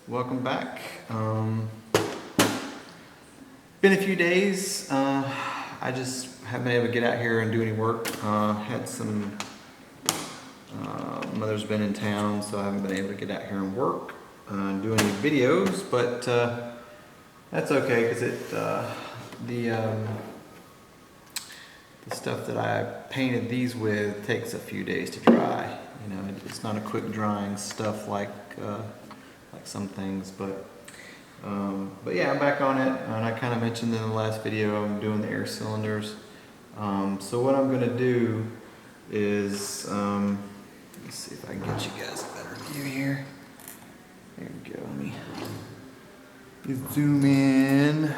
Welcome back. Been a few days. I just haven't been able to get out here and do any work. Had some mother's been in town, so I haven't been able to get out here and work, do any videos. But that's okay because the stuff that I painted these with takes a few days to dry. You know, it's not a quick drying stuff like some things, but yeah, I'm back on it, and I kind of mentioned in the last video I'm doing the air cylinders. So what I'm going to do is, let's see if I can get you guys a better view here. There we go. Let me zoom in.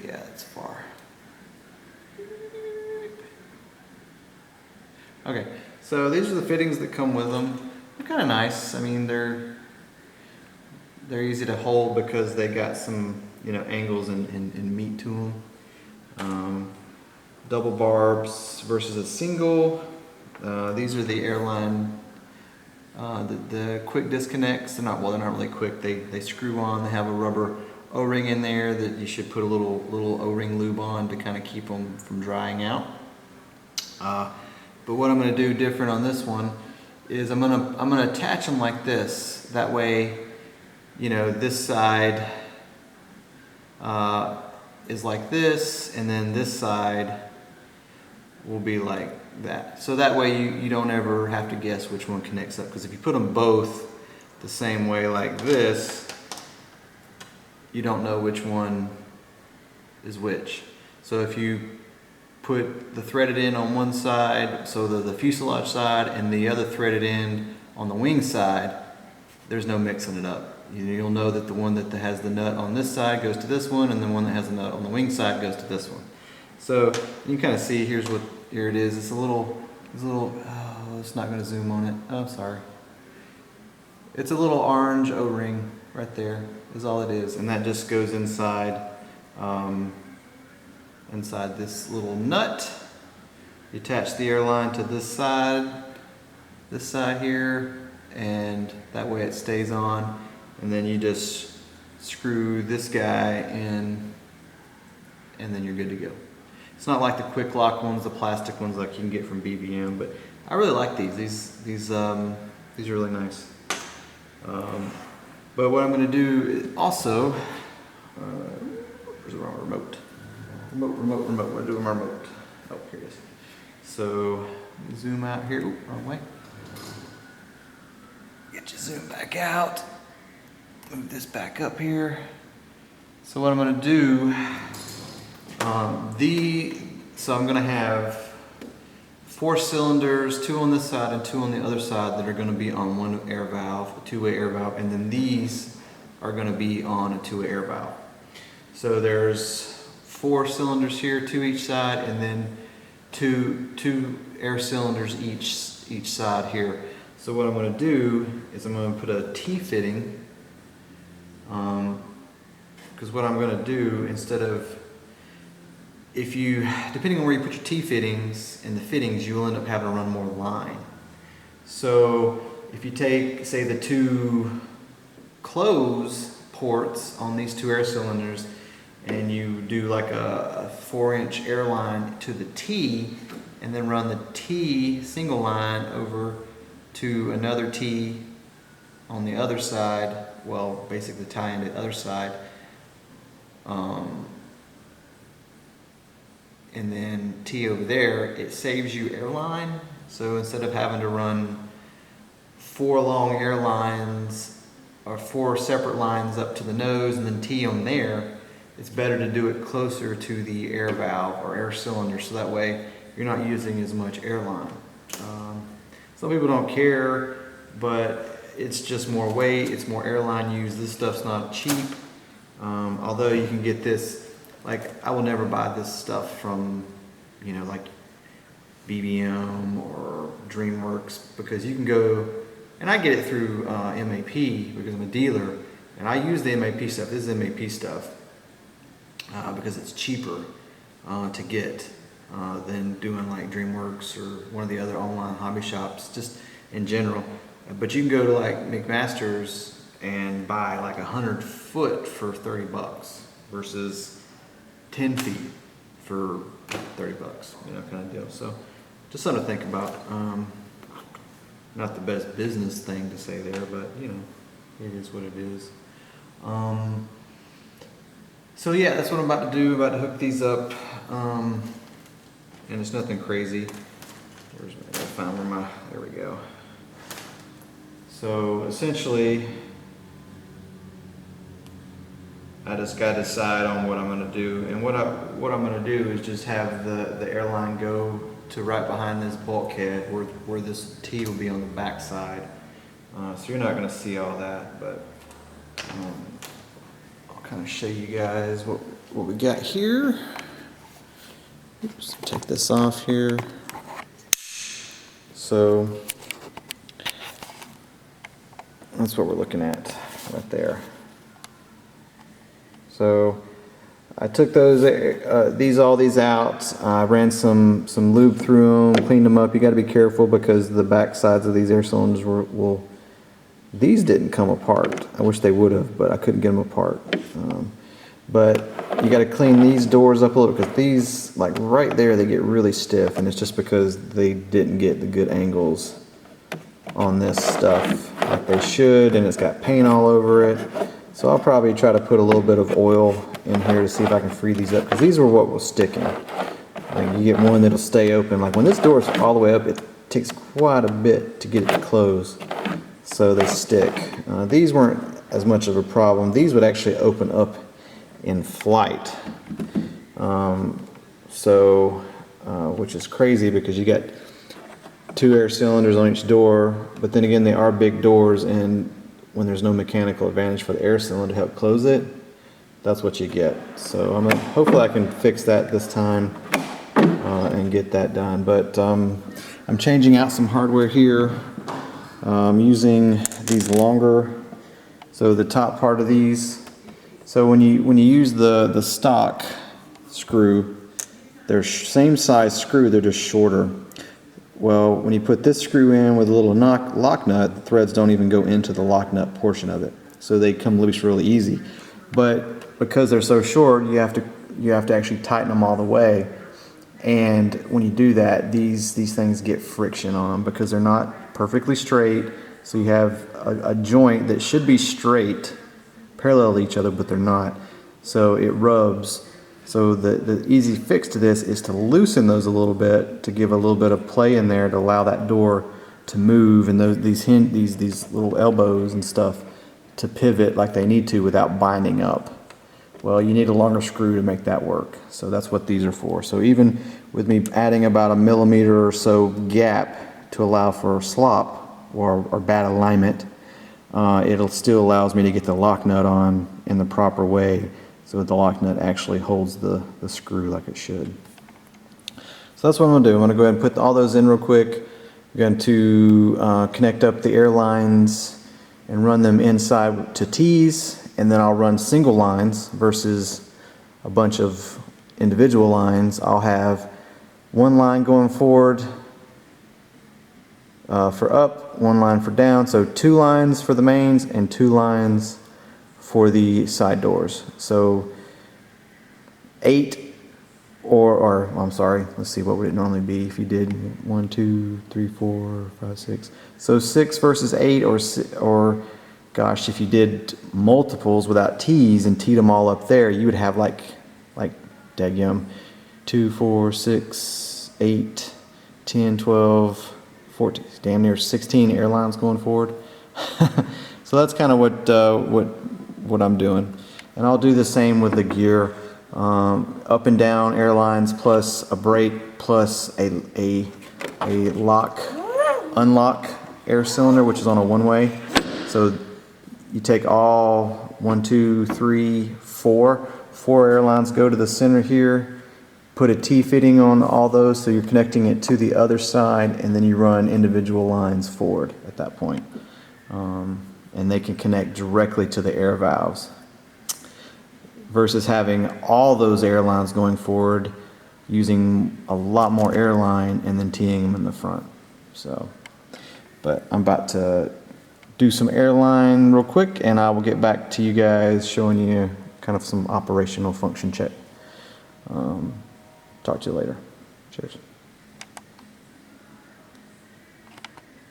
Yeah, it's far. Okay, so these are the fittings that come with them. They're kind of nice. I mean, they're easy to hold because they got some, you know, angles and meat to them. Double barbs versus a single. These are the airline, the quick disconnects. They're not really quick. They screw on. They have a rubber O-ring in there that you should put a little O-ring lube on to kind of keep them from drying out. But what I'm going to do different on this one is I'm going to attach them like this. That way, you know, this side is like this, and then this side will be like that. So that way you don't ever have to guess which one connects up. Because if you put them both the same way like this, you don't know which one is which. So if you put the threaded end on one side, so the fuselage side, and the other threaded end on the wing side, there's no mixing it up. You'll know that the one that has the nut on this side goes to this one, and the one that has the nut on the wing side goes to this one. So you can kind of see, here it is. It's a little, oh, it's not going to zoom on it. Oh, sorry. It's a little orange O-ring right there is all it is, and that just goes inside inside this little nut. You attach the airline to this side here, and that way it stays on, and then you just screw this guy in, and then you're good to go. It's not like the quick lock ones, the plastic ones like you can get from BBM, but I really like these are really nice. But what I'm going to do also, where's the wrong remote? Remote. What do I do with my remote? Oh, here it is. So, zoom out here. Oop, wrong way. Get your zoom back out. Move this back up here. So what I'm going to do, so I'm going to have 4 cylinders, 2 on this side and 2 on the other side that are going to be on one air valve, a 2-way air valve, and then these are going to be on a 2-way air valve. So there's 4 cylinders here, 2 each side, and then two air cylinders each side here. So what I'm going to do is I'm going to put a T-fitting, because what I'm going to do, instead of, depending on where you put your T-fittings and the fittings, you'll end up having to run more line. So if you take, say, the 2 close ports on these 2 air cylinders, and you do like a 4-inch airline to the T, and then run the T single line over to another T on the other side, well, basically tie into the other side, and then T over there, it saves you airline. So instead of having to run 4 long airlines or 4 separate lines up to the nose and then T on there, it's better to do it closer to the air valve or air cylinder, so that way you're not using as much airline. Some people don't care, but it's just more weight, it's more airline used. This stuff's not cheap, although you can get this, like, I will never buy this stuff from, you know, like BBM or DreamWorks, because you can go, and I get it through MAP because I'm a dealer, and I use the MAP stuff. This is MAP stuff. Because it's cheaper to get than doing like DreamWorks or one of the other online hobby shops. Just in general. But you can go to like McMaster's and buy like 100 foot for 30 bucks versus 10 feet for 30 bucks, you know, kind of deal. So just something to think about. Not the best business thing to say there, but you know, it is what it is. So yeah, that's what I'm about to do, about to hook these up. And it's nothing crazy. I gotta find where my, there we go. So essentially, I just gotta decide on what I'm gonna do. And what I'm gonna do is just have the airline go to right behind this bulkhead where this T will be on the back side. So you're not gonna see all that, but I'll kind of show you guys what we got here. Oops, take this off here. So that's what we're looking at right there. So I took those, all these out. I ran some lube through them, cleaned them up. You got to be careful because the back sides of these air cylinders these didn't come apart. I wish they would have, but I couldn't get them apart. But you got to clean these doors up a little because these, like right there, they get really stiff, and it's just because they didn't get the good angles on this stuff like they should, and it's got paint all over it. So I'll probably try to put a little bit of oil in here to see if I can free these up, because these were what was sticking. Like you get one that'll stay open. Like when this door is all the way up, it takes quite a bit to get it to close, so they stick. These weren't as much of a problem. These would actually open up in flight, which is crazy because you got 2 air cylinders on each door, but then again they are big doors, and when there's no mechanical advantage for the air cylinder to help close it, that's what you get. So hopefully I can fix that this time and get that done. But I'm changing out some hardware here. I'm using these longer, so the top part of these. So when you use the stock screw, they're same size screw, they're just shorter. Well, when you put this screw in with a little lock nut, the threads don't even go into the lock nut portion of it, so they come loose really easy. But because they're so short, you have to actually tighten them all the way. And when you do that, these things get friction on them because they're not perfectly straight. So you have a joint that should be straight, parallel to each other, but they're not. So it rubs. So the easy fix to this is to loosen those a little bit, to give a little bit of play in there to allow that door to move, and these little elbows and stuff to pivot like they need to without binding up. Well, you need a longer screw to make that work. So that's what these are for. So even with me adding about 1 millimeter or so gap to allow for slop or bad alignment, it'll still allows me to get the lock nut on in the proper way, so the lock nut actually holds the screw like it should. So that's what I'm going to do. I'm going to go ahead and put all those in real quick. I'm going to connect up the air lines and run them inside to T's, and then I'll run single lines versus a bunch of individual lines. I'll have one line going forward for up, one line for down, so 2 lines for the mains and 2 lines for the side doors. So 8 or I'm sorry, let's see, what would it normally be if you did 1, 2, 3, 4, 5, 6. So 6 versus 8, or gosh, if you did multiples without T's and teed them all up there, you would have like daggum 2, 4, 6, 8, 10, 12, 14, damn near 16 airlines going forward. So that's kind of what I'm doing, and I'll do the same with the gear, up and down airlines plus a brake plus a unlock air cylinder, which is on a one-way. So you take all 1, 2, 3, 4 airlines, go to the center here, put a T-fitting on all those, so you're connecting it to the other side, and then you run individual lines forward at that point. And they can connect directly to the air valves versus having all those airlines going forward, using a lot more airline and then teeing them in the front. So, But I'm about to do some airline real quick, and I will get back to you guys showing you kind of some operational function check. Talk to you later. Cheers.